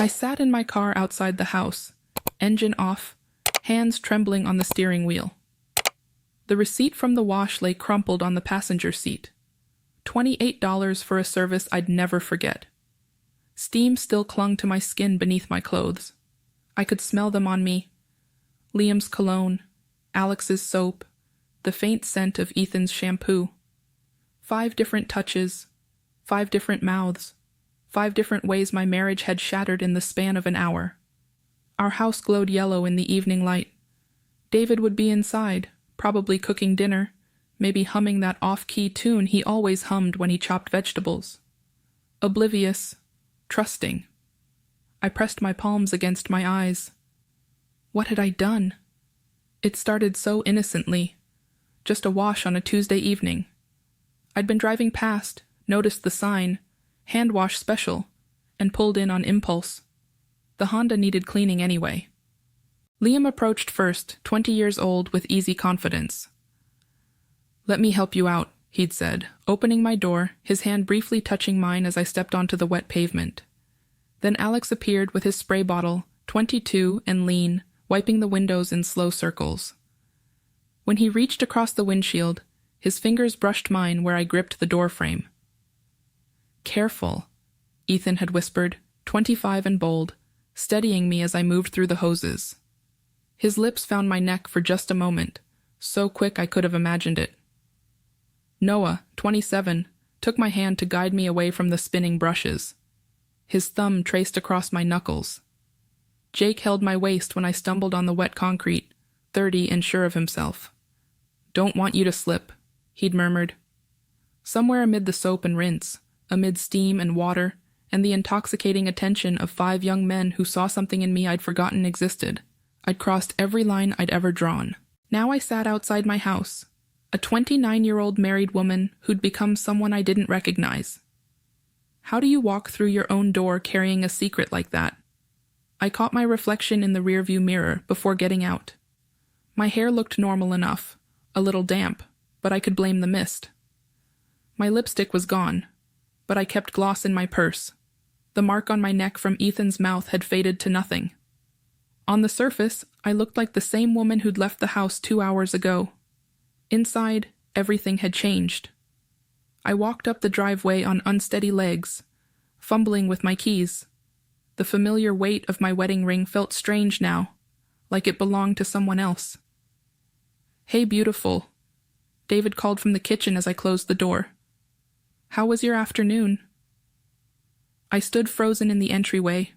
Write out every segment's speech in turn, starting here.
I sat in my car outside the house, engine off, hands trembling on the steering wheel. The receipt from the wash lay crumpled on the passenger seat. $28 for a service I'd never forget. Steam still clung to my skin beneath my clothes. I could smell them on me. Liam's cologne, Alex's soap, the faint scent of Ethan's shampoo. 5 different touches, 5 different mouths, 5 different ways my marriage had shattered in the span of an hour. Our house glowed yellow in the evening light. David would be inside, probably cooking dinner, maybe humming that off-key tune he always hummed when he chopped vegetables. Oblivious, trusting. I pressed my palms against my eyes. What had I done? It started so innocently. Just a wash on a Tuesday evening. I'd been driving past, noticed the sign, hand wash special, and pulled in on impulse. The Honda needed cleaning anyway. Liam approached first, 20 years old, with easy confidence. "Let me help you out," he'd said, opening my door, his hand briefly touching mine as I stepped onto the wet pavement. Then Alex appeared with his spray bottle, 22 and lean, wiping the windows in slow circles. When he reached across the windshield, his fingers brushed mine where I gripped the door frame. "Careful," Ethan had whispered, 25 and bold, steadying me as I moved through the hoses. His lips found my neck for just a moment, so quick I could have imagined it. Noah, 27, took my hand to guide me away from the spinning brushes. His thumb traced across my knuckles. Jake held my waist when I stumbled on the wet concrete, 30 and sure of himself. "Don't want you to slip," he'd murmured. Somewhere amid the soap and rinse, amid steam and water, and the intoxicating attention of 5 young men who saw something in me I'd forgotten existed, I'd crossed every line I'd ever drawn. Now I sat outside my house, a 29-year-old married woman who'd become someone I didn't recognize. How do you walk through your own door carrying a secret like that? I caught my reflection in the rearview mirror before getting out. My hair looked normal enough, a little damp, but I could blame the mist. My lipstick was gone, but I kept gloss in my purse. The mark on my neck from Ethan's mouth had faded to nothing. On the surface, I looked like the same woman who'd left the house 2 hours ago. Inside, everything had changed. I walked up the driveway on unsteady legs, fumbling with my keys. The familiar weight of my wedding ring felt strange now, like it belonged to someone else. "Hey, beautiful," David called from the kitchen as I closed the door. "How was your afternoon?" I stood frozen in the entryway.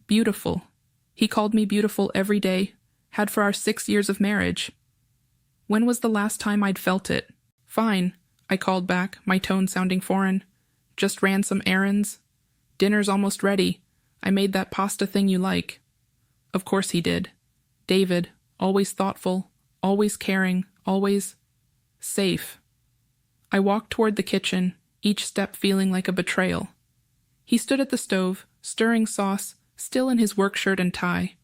Beautiful. He called me beautiful every day, had for our 6 years of marriage. When was the last time I'd felt it? "Fine," I called back, my tone sounding foreign. "Just ran some errands. Dinner's almost ready. I made that pasta thing you like." Of course he did. David, always thoughtful, always caring, always safe. I walked toward the kitchen, each step feeling like a betrayal. He stood at the stove, stirring sauce, still in his work shirt and tie.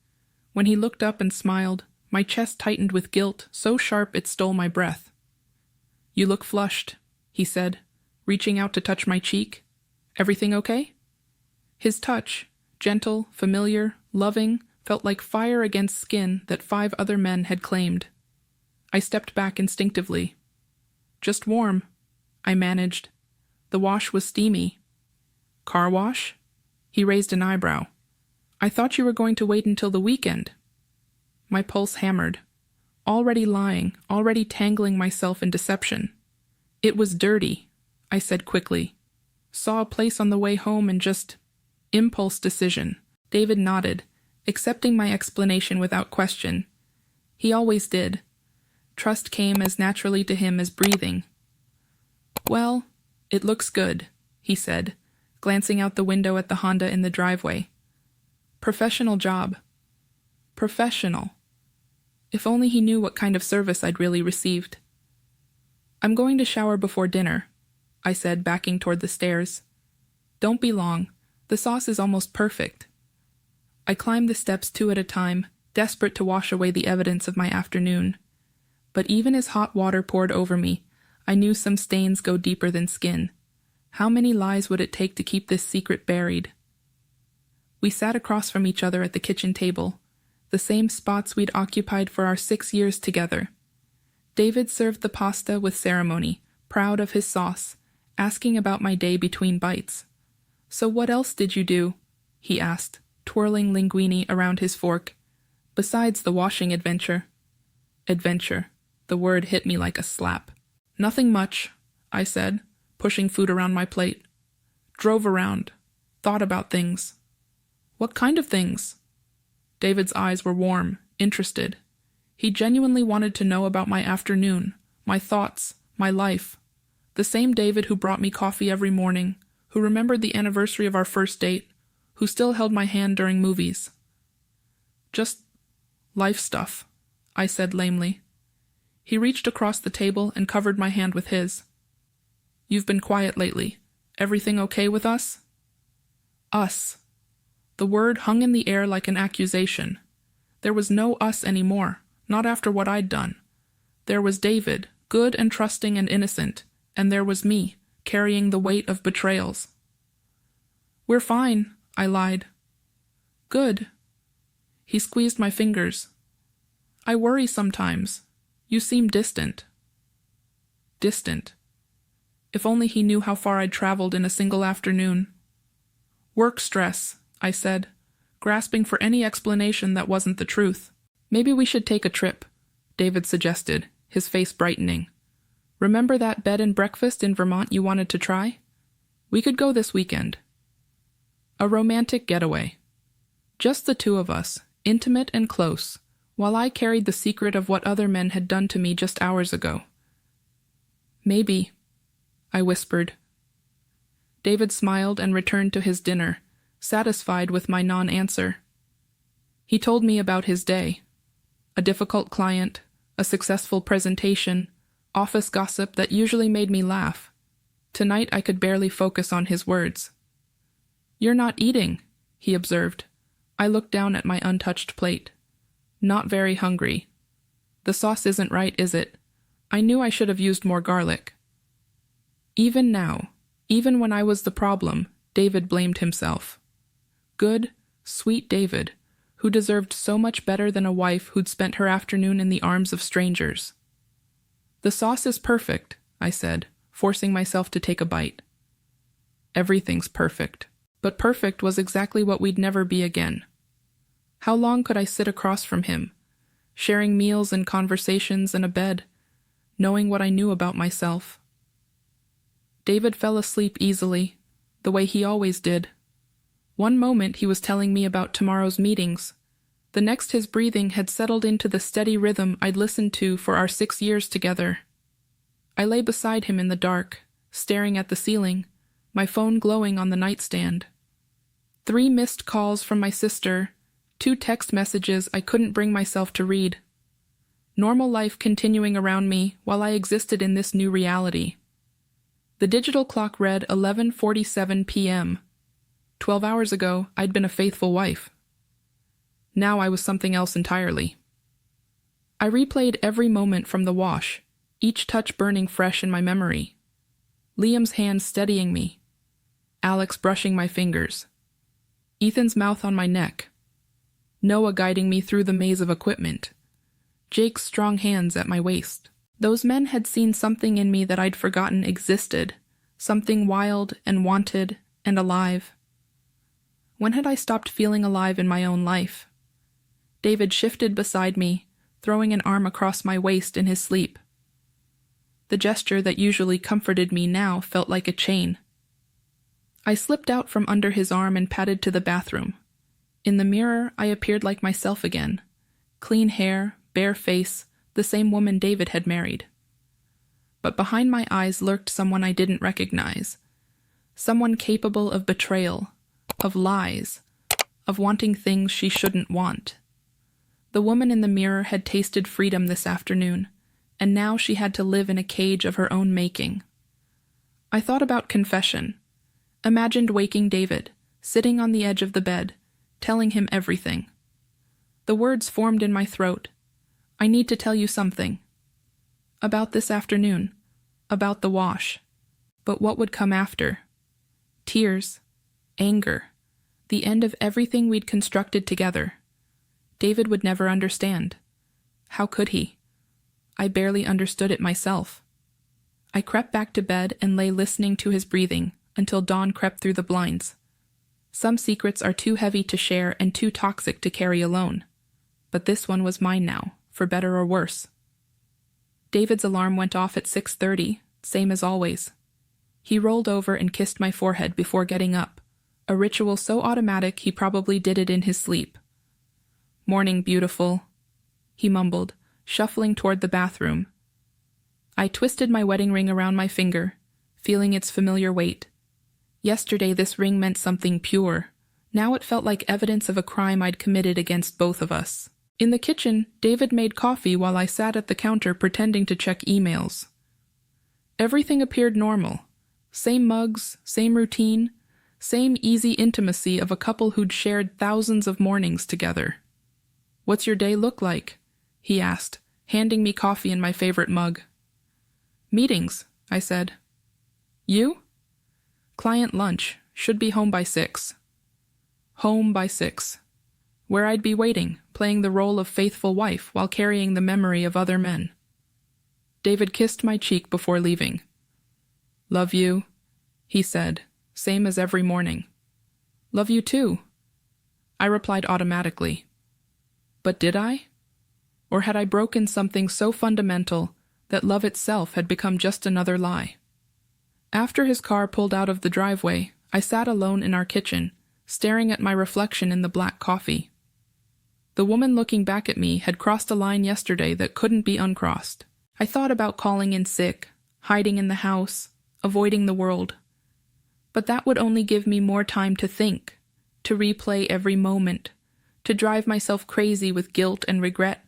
When he looked up and smiled, my chest tightened with guilt so sharp it stole my breath. "You look flushed," he said, reaching out to touch my cheek. "Everything okay?" His touch, gentle, familiar, loving, felt like fire against skin that 5 other men had claimed. I stepped back instinctively. "Just warm," I managed. The wash was steamy. "Car wash?" He raised an eyebrow. "I thought you were going to wait until the weekend." My pulse hammered. Already lying, already tangling myself in deception. "It was dirty," I said quickly. "Saw a place on the way home and just... impulse decision." David nodded, accepting my explanation without question. He always did. Trust came as naturally to him as breathing. "Well, it looks good," he said, glancing out the window at the Honda in the driveway. "Professional job." Professional. If only he knew what kind of service I'd really received. "I'm going to shower before dinner," I said, backing toward the stairs. "Don't be long. The sauce is almost perfect." I climbed the steps 2 at a time, desperate to wash away the evidence of my afternoon. But even as hot water poured over me, I knew some stains go deeper than skin. How many lies would it take to keep this secret buried? We sat across from each other at the kitchen table, the same spots we'd occupied for our 6 years together. David served the pasta with ceremony, proud of his sauce, asking about my day between bites. "So what else did you do?" he asked, twirling linguine around his fork. "Besides the washing adventure." Adventure. The word hit me like a slap. "Nothing much," I said, pushing food around my plate. "Drove around. Thought about things." "What kind of things?" David's eyes were warm, interested. He genuinely wanted to know about my afternoon, my thoughts, my life. The same David who brought me coffee every morning, who remembered the anniversary of our first date, who still held my hand during movies. "Just life stuff," I said lamely. He reached across the table and covered my hand with his. "You've been quiet lately. Everything okay with us?" Us. The word hung in the air like an accusation. There was no us anymore, not after what I'd done. There was David, good and trusting and innocent, and there was me, carrying the weight of betrayals. "We're fine," I lied. "Good." He squeezed my fingers. "I worry sometimes. You seem distant." Distant. If only he knew how far I'd traveled in a single afternoon. "Work stress," I said, grasping for any explanation that wasn't the truth. "Maybe we should take a trip," David suggested, his face brightening. "Remember that bed and breakfast in Vermont you wanted to try? We could go this weekend." A romantic getaway. Just the two of us, intimate and close, while I carried the secret of what other men had done to me just hours ago. "Maybe," I whispered. David smiled and returned to his dinner, satisfied with my non-answer. He told me about his day. A difficult client, a successful presentation, office gossip that usually made me laugh. Tonight I could barely focus on his words. "You're not eating," he observed. I looked down at my untouched plate. "Not very hungry." "The sauce isn't right, is it? I knew I should have used more garlic." Even now, even when I was the problem, David blamed himself. Good, sweet David, who deserved so much better than a wife who'd spent her afternoon in the arms of strangers. "The sauce is perfect," I said, forcing myself to take a bite. Everything's perfect. But perfect was exactly what we'd never be again. How long could I sit across from him, sharing meals and conversations and a bed, knowing what I knew about myself? David fell asleep easily, the way he always did. One moment he was telling me about tomorrow's meetings. The next his breathing had settled into the steady rhythm I'd listened to for our 6 years together. I lay beside him in the dark, staring at the ceiling, my phone glowing on the nightstand. 3 missed calls from my sister, 2 text messages I couldn't bring myself to read. Normal life continuing around me while I existed in this new reality. The digital clock read 11:47 p.m. 12 hours ago, I'd been a faithful wife. Now I was something else entirely. I replayed every moment from the wash, each touch burning fresh in my memory. Liam's hand steadying me. Alex brushing my fingers. Ethan's mouth on my neck. Noah guiding me through the maze of equipment. Jake's strong hands at my waist. Those men had seen something in me that I'd forgotten existed, something wild and wanted and alive. When had I stopped feeling alive in my own life? David shifted beside me, throwing an arm across my waist in his sleep. The gesture that usually comforted me now felt like a chain. I slipped out from under his arm and padded to the bathroom. In the mirror, I appeared like myself again. Clean hair, bare face, the same woman David had married. But behind my eyes lurked someone I didn't recognize. Someone capable of betrayal, of lies, of wanting things she shouldn't want. The woman in the mirror had tasted freedom this afternoon, and now she had to live in a cage of her own making. I thought about confession. Imagined waking David, sitting on the edge of the bed, telling him everything. The words formed in my throat. "I need to tell you something. About this afternoon. About the wash. But what would come after? Tears. Anger. The end of everything we'd constructed together. David would never understand. How could he? I barely understood it myself. I crept back to bed and lay listening to his breathing until dawn crept through the blinds. Some secrets are too heavy to share and too toxic to carry alone. But this one was mine now, for better or worse. David's alarm went off at 6:30, same as always. He rolled over and kissed my forehead before getting up, a ritual so automatic he probably did it in his sleep. "Morning, beautiful," he mumbled, shuffling toward the bathroom. I twisted my wedding ring around my finger, feeling its familiar weight. Yesterday this ring meant something pure. Now it felt like evidence of a crime I'd committed against both of us. In the kitchen, David made coffee while I sat at the counter pretending to check emails. Everything appeared normal. Same mugs, same routine, same easy intimacy of a couple who'd shared thousands of mornings together. "What's your day look like?" he asked, handing me coffee in my favorite mug. "Meetings," I said. "You?" "Client lunch. Should be home by 6. Home by 6. Where I'd be waiting, playing the role of faithful wife while carrying the memory of other men. David kissed my cheek before leaving. "Love you," he said, same as every morning. "Love you too," I replied automatically. But did I? Or had I broken something so fundamental that love itself had become just another lie? After his car pulled out of the driveway, I sat alone in our kitchen, staring at my reflection in the black coffee. The woman looking back at me had crossed a line yesterday that couldn't be uncrossed. I thought about calling in sick, hiding in the house, avoiding the world. But that would only give me more time to think, to replay every moment, to drive myself crazy with guilt and regret.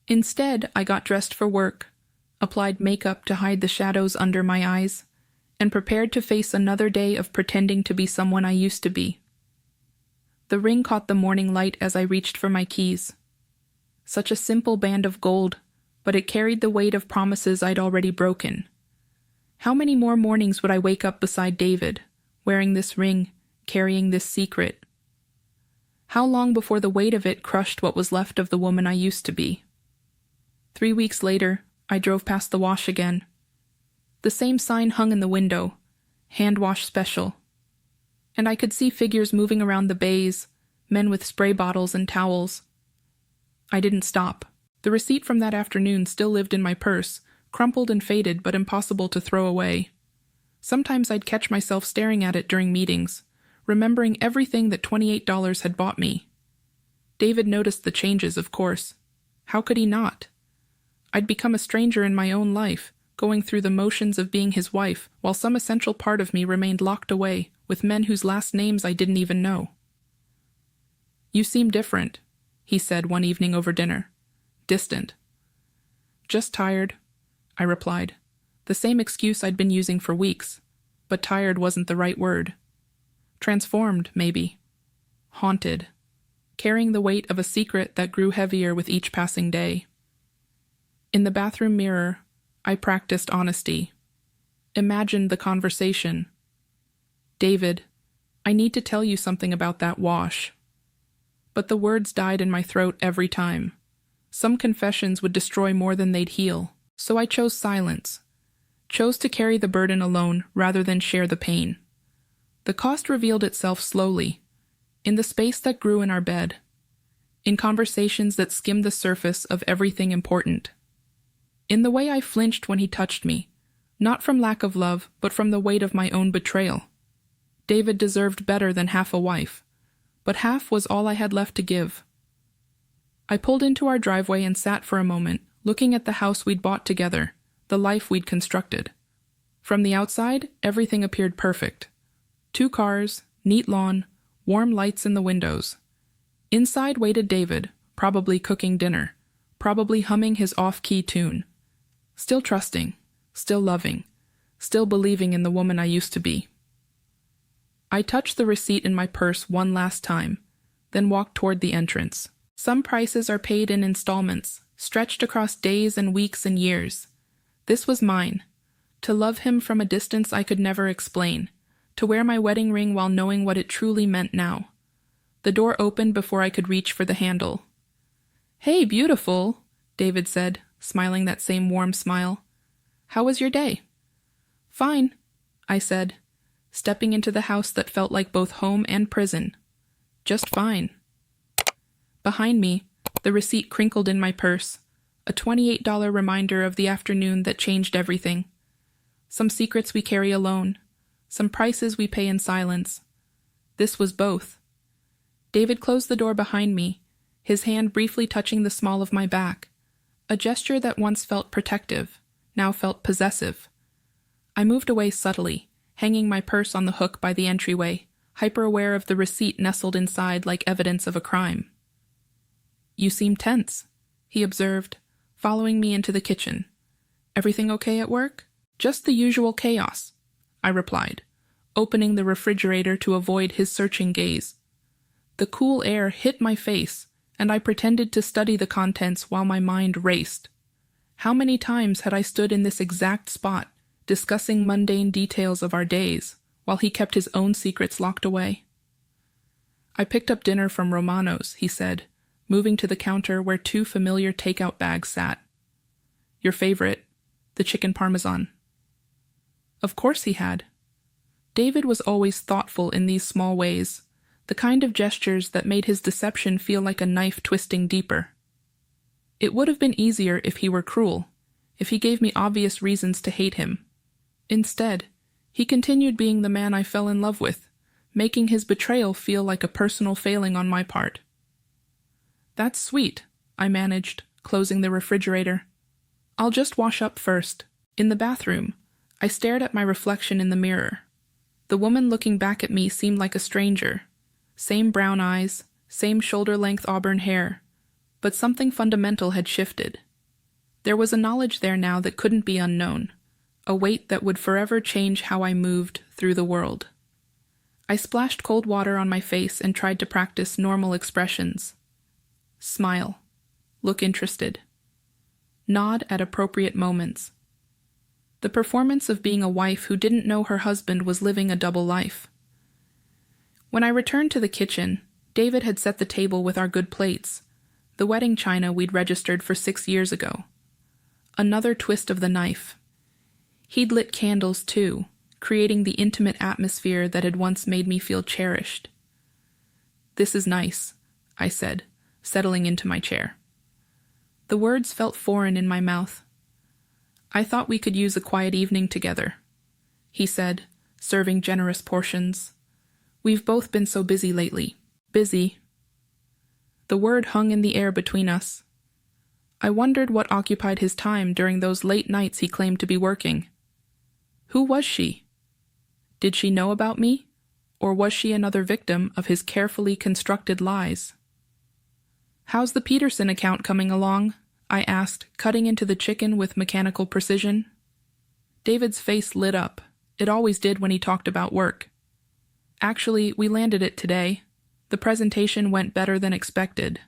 Instead, I got dressed for work, applied makeup to hide the shadows under my eyes, and prepared to face another day of pretending to be someone I used to be. The ring caught the morning light as I reached for my keys. Such a simple band of gold, but it carried the weight of promises I'd already broken. How many more mornings would I wake up beside David, wearing this ring, carrying this secret? How long before the weight of it crushed what was left of the woman I used to be? 3 weeks later, I drove past the wash again. The same sign hung in the window, "Hand wash special." And I could see figures moving around the bays, men with spray bottles and towels. I didn't stop. The receipt from that afternoon still lived in my purse, crumpled and faded but impossible to throw away. Sometimes I'd catch myself staring at it during meetings, remembering everything that $28 had bought me. David noticed the changes, of course. How could he not? I'd become a stranger in my own life, going through the motions of being his wife, while some essential part of me remained locked away with men whose last names I didn't even know. "You seem different," he said one evening over dinner. "Distant." "Just tired," I replied. The same excuse I'd been using for weeks, but tired wasn't the right word. Transformed, maybe. Haunted. Carrying the weight of a secret that grew heavier with each passing day. In the bathroom mirror, I practiced honesty. Imagined the conversation. "David, I need to tell you something about that wash." But the words died in my throat every time. Some confessions would destroy more than they'd heal, so I chose silence. Chose to carry the burden alone rather than share the pain. The cost revealed itself slowly, in the space that grew in our bed, in conversations that skimmed the surface of everything important. In the way I flinched when he touched me, not from lack of love, but from the weight of my own betrayal. David deserved better than half a wife, but half was all I had left to give. I pulled into our driveway and sat for a moment, looking at the house we'd bought together, the life we'd constructed. From the outside, everything appeared perfect. 2 cars, neat lawn, warm lights in the windows. Inside waited David, probably cooking dinner, probably humming his off-key tune. Still trusting, still loving, still believing in the woman I used to be. I touched the receipt in my purse one last time, then walked toward the entrance. Some prices are paid in installments, stretched across days and weeks and years. This was mine. To love him from a distance I could never explain. To wear my wedding ring while knowing what it truly meant now. The door opened before I could reach for the handle. "Hey, beautiful," David said, smiling that same warm smile. "How was your day?" "Fine," I said, stepping into the house that felt like both home and prison. "Just fine." Behind me, the receipt crinkled in my purse, a $28 reminder of the afternoon that changed everything. Some secrets we carry alone, some prices we pay in silence. This was both. David closed the door behind me, his hand briefly touching the small of my back, a gesture that once felt protective, now felt possessive. I moved away subtly, hanging my purse on the hook by the entryway, hyper-aware of the receipt nestled inside like evidence of a crime. "You seem tense," he observed, following me into the kitchen. "Everything okay at work?" "Just the usual chaos," I replied, opening the refrigerator to avoid his searching gaze. The cool air hit my face, and I pretended to study the contents while my mind raced. How many times had I stood in this exact spot, discussing mundane details of our days, while he kept his own secrets locked away? "I picked up dinner from Romano's," he said, moving to the counter where two familiar takeout bags sat. "Your favorite, the chicken parmesan." Of course he had. David was always thoughtful in these small ways, the kind of gestures that made his deception feel like a knife twisting deeper. It would have been easier if he were cruel, if he gave me obvious reasons to hate him. Instead, he continued being the man I fell in love with, making his betrayal feel like a personal failing on my part. "That's sweet," I managed, closing the refrigerator. "I'll just wash up first." In the bathroom, I stared at my reflection in the mirror. The woman looking back at me seemed like a stranger. Same brown eyes, same shoulder-length auburn hair, but something fundamental had shifted. There was a knowledge there now that couldn't be unknown, a weight that would forever change how I moved through the world. I splashed cold water on my face and tried to practice normal expressions. Smile. Look interested. Nod at appropriate moments. The performance of being a wife who didn't know her husband was living a double life. When I returned to the kitchen, David had set the table with our good plates, the wedding china we'd registered for 6 years ago. Another twist of the knife. He'd lit candles too, creating the intimate atmosphere that had once made me feel cherished. "This is nice," I said, settling into my chair. The words felt foreign in my mouth. "I thought we could use a quiet evening together," he said, serving generous portions. "We've both been so busy lately." Busy. The word hung in the air between us. I wondered what occupied his time during those late nights he claimed to be working. Who was she? Did she know about me, or was she another victim of his carefully constructed lies? "How's the Peterson account coming along?" I asked, cutting into the chicken with mechanical precision. David's face lit up. It always did when he talked about work. "Actually, we landed it today. The presentation went better than expected."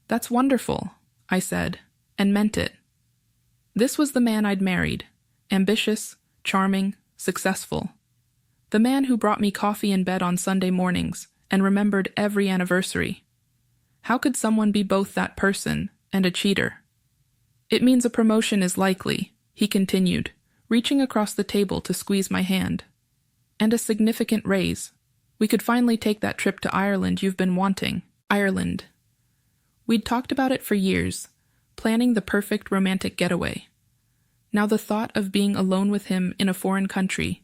"That's wonderful," I said, and meant it. This was the man I'd married, ambitious, charming, successful. The man who brought me coffee in bed on Sunday mornings and remembered every anniversary. How could someone be both that person and a cheater? "It means a promotion is likely," he continued, reaching across the table to squeeze my hand. "And a significant raise. We could finally take that trip to Ireland you've been wanting." Ireland. We'd talked about it for years, planning the perfect romantic getaway. Now the thought of being alone with him in a foreign country,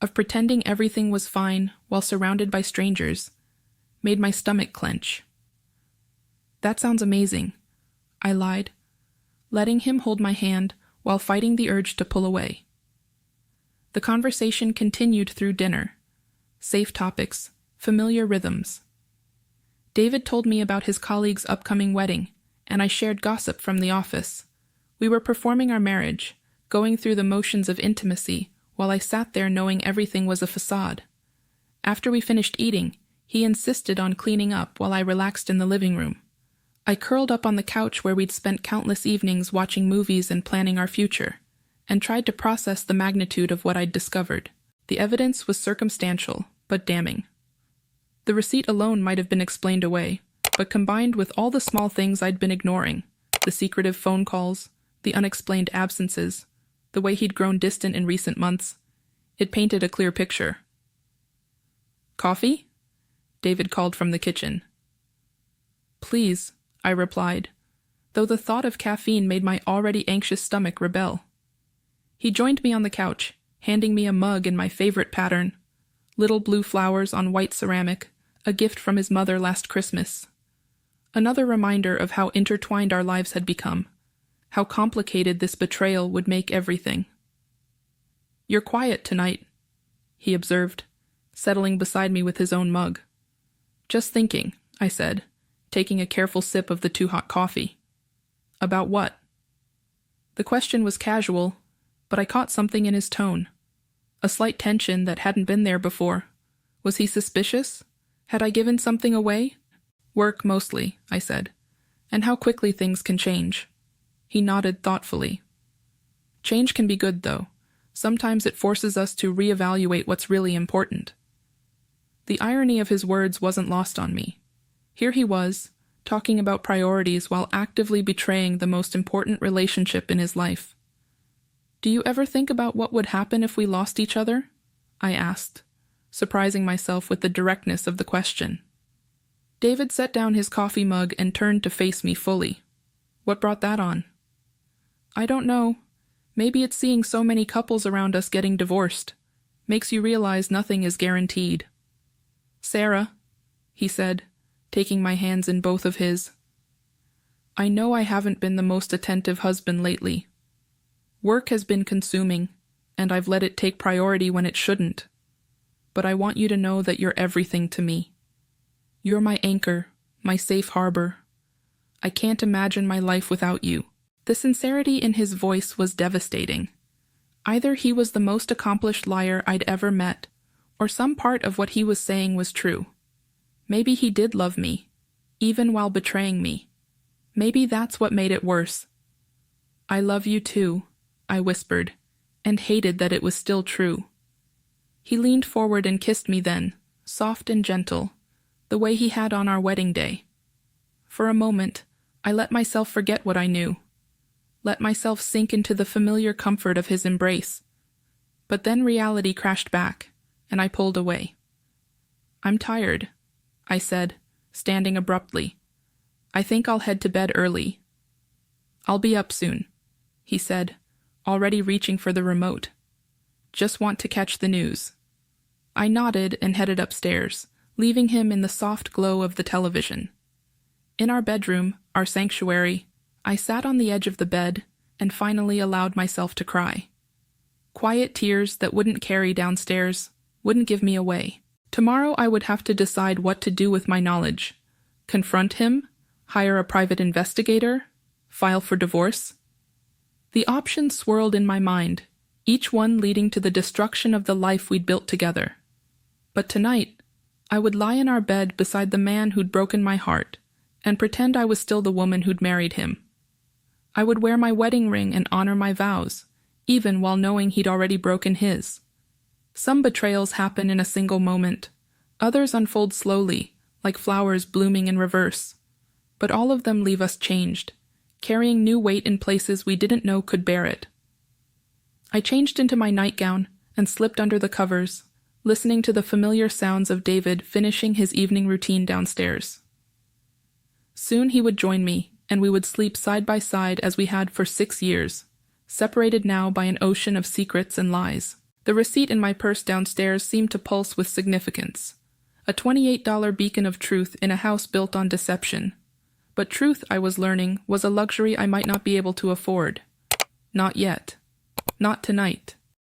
of pretending everything was fine while surrounded by strangers, made my stomach clench. "That sounds amazing," I lied, letting him hold my hand while fighting the urge to pull away. The conversation continued through dinner. Safe topics, familiar rhythms. David told me about his colleague's upcoming wedding, and I shared gossip from the office. We were performing our marriage, going through the motions of intimacy, while I sat there knowing everything was a facade. After we finished eating, he insisted on cleaning up while I relaxed in the living room. I curled up on the couch where we'd spent countless evenings watching movies and planning our future, and tried to process the magnitude of what I'd discovered. The evidence was circumstantial, but damning. The receipt alone might have been explained away, but combined with all the small things I'd been ignoring, the secretive phone calls, the unexplained absences, the way he'd grown distant in recent months, it painted a clear picture. "Coffee?" David called from the kitchen. "Please," I replied, though the thought of caffeine made my already anxious stomach rebel. He joined me on the couch, handing me a mug in my favorite pattern, little blue flowers on white ceramic, a gift from his mother last Christmas. Another reminder of how intertwined our lives had become, how complicated this betrayal would make everything. "You're quiet tonight," he observed, settling beside me with his own mug. "Just thinking," I said, taking a careful sip of the too-hot coffee. "About what?" The question was casual, but I caught something in his tone. A slight tension that hadn't been there before. Was he suspicious? Had I given something away? "Work mostly," I said. "And how quickly things can change." He nodded thoughtfully. "Change can be good, though. Sometimes it forces us to reevaluate what's really important." The irony of his words wasn't lost on me. Here he was, talking about priorities while actively betraying the most important relationship in his life. "Do you ever think about what would happen if we lost each other?" I asked, surprising myself with the directness of the question. David set down his coffee mug and turned to face me fully. "What brought that on?" "I don't know. Maybe it's seeing so many couples around us getting divorced. Makes you realize nothing is guaranteed." "Sarah," he said, taking my hands in both of his. "I know I haven't been the most attentive husband lately. Work has been consuming, and I've let it take priority when it shouldn't. But I want you to know that you're everything to me. You're my anchor, my safe harbor. I can't imagine my life without you." The sincerity in his voice was devastating. Either he was the most accomplished liar I'd ever met, or some part of what he was saying was true. Maybe he did love me, even while betraying me. Maybe that's what made it worse. "I love you too," I whispered, and hated that it was still true. He leaned forward and kissed me then, soft and gentle, the way he had on our wedding day. For a moment, I let myself forget what I knew. Let myself sink into the familiar comfort of his embrace. But then reality crashed back, and I pulled away. "I'm tired," I said, standing abruptly. "I think I'll head to bed early." "I'll be up soon," he said, already reaching for the remote. "Just want to catch the news." I nodded and headed upstairs, leaving him in the soft glow of the television. In our bedroom, our sanctuary, I sat on the edge of the bed and finally allowed myself to cry. Quiet tears that wouldn't carry downstairs, wouldn't give me away. Tomorrow I would have to decide what to do with my knowledge. Confront him? Hire a private investigator? File for divorce? The options swirled in my mind, each one leading to the destruction of the life we'd built together. But tonight, I would lie in our bed beside the man who'd broken my heart and pretend I was still the woman who'd married him. I would wear my wedding ring and honor my vows, even while knowing he'd already broken his. Some betrayals happen in a single moment. Others unfold slowly, like flowers blooming in reverse. But all of them leave us changed, carrying new weight in places we didn't know could bear it. I changed into my nightgown and slipped under the covers, listening to the familiar sounds of David finishing his evening routine downstairs. Soon he would join me, and we would sleep side by side as we had for 6 years, separated now by an ocean of secrets and lies. The receipt in my purse downstairs seemed to pulse with significance. A $28 beacon of truth in a house built on deception. But truth, I was learning, was a luxury I might not be able to afford. Not yet. Not tonight.